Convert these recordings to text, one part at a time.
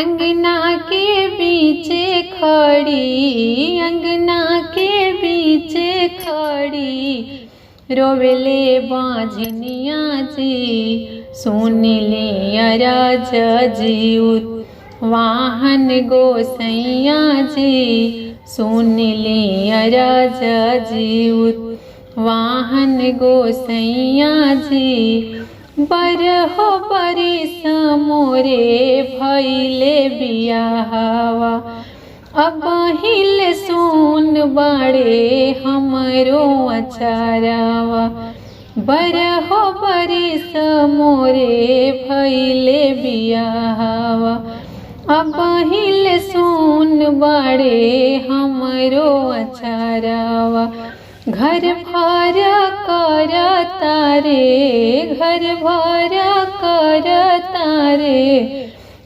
अंगना के बीचे खड़ी, अंगना के बीचे खड़ी, रोवेले बांझनिया जी, सुन ले अरज जी। वाहन गोसैया जी, सुन ले अरज जी। वाहन गोसैया जी, बरहो बरिस मोरे भइले बियाहवा, अब हिल सुन बाड़े हमरो अचारवा। बरहो बरिस मोरे भइले बियाहवा, अब हिल सुन बाड़े हमरो अचारवा। घर भर कर तारे, घर भर कर तारे,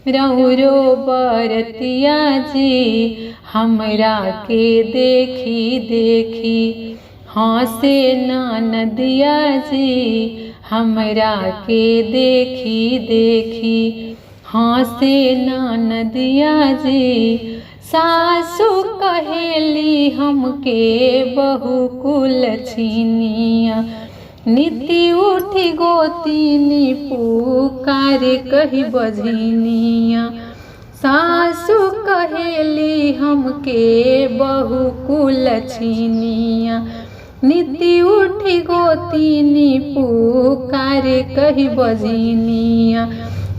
रौरो बरतिया जी, हमरा के देखी देखी हंसे ननदिया जी, हमरा के देखी देखी हंसे ननदिया जी। सासु कहेली हमके बहु कुल छीनिया, नीति उठी गोतीनी पुकार कही बझनिया। सासु कहेली हमके बहु कुल छीनिया, नीति उठी गोतीनी पुकार कही बझनिया।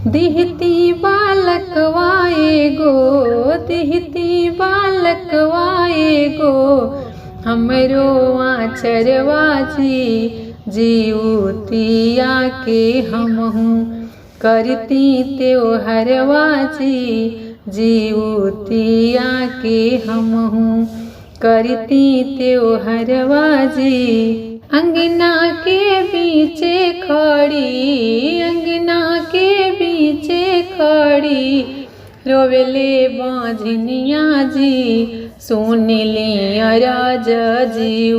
दिहती बालकवा एगो, दिहती बालकवा एगो, हमरो आचरवा जी, जीवतिया के हमहू करती त्योहरवा जी, जीवतिया के हमहू करती त्योहरवा जी। अंगना के बीचे खड़ी, अंगना के बीचे खड़ी, रोवेले बांझनिया जी, सुन ले अरज जी।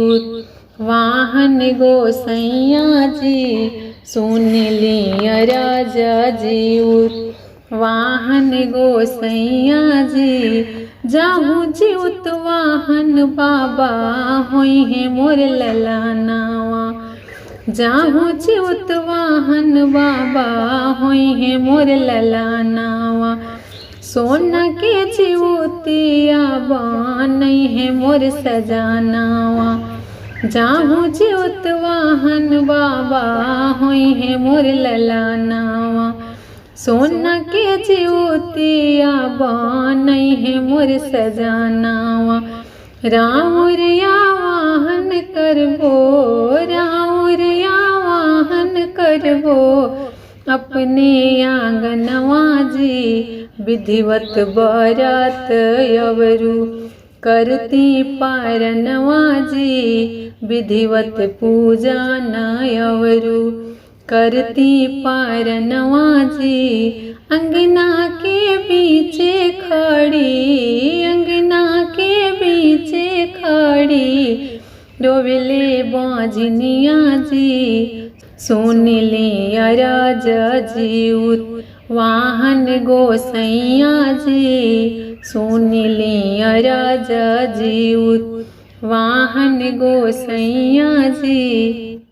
वाहन गोसैया जी, सुन ले अरज जी। वाहन गोसैया जी, जाहू जीउत वाहन बाबा होई है मोर ललानावा। जाहू जीउत वाहन बाबा होई है मोर ललानावा। सोना के जीउतिया बनई है मोर सजानावा। जाहू जीउत वाहन बाबा होई है मोर ललानावा। सोना के जीउतिया बनई है मोर सजानावा। राउरिया वाहन करबो, राउरिया वाहन करबो, अपने आंगनवा जी, विधिवत बरत अवरु करती पारनवा जी, विधिवत पूजा नयवरु करती पारनवा जी। अंगना के बीचे खड़ी, अंगना के बीचे खड़ी, रोवेले बांझनिया जी, सुन ले अरज जी। वाहन गोसैया जी, सुन ले अरज जी। वाहन गोसैया जी।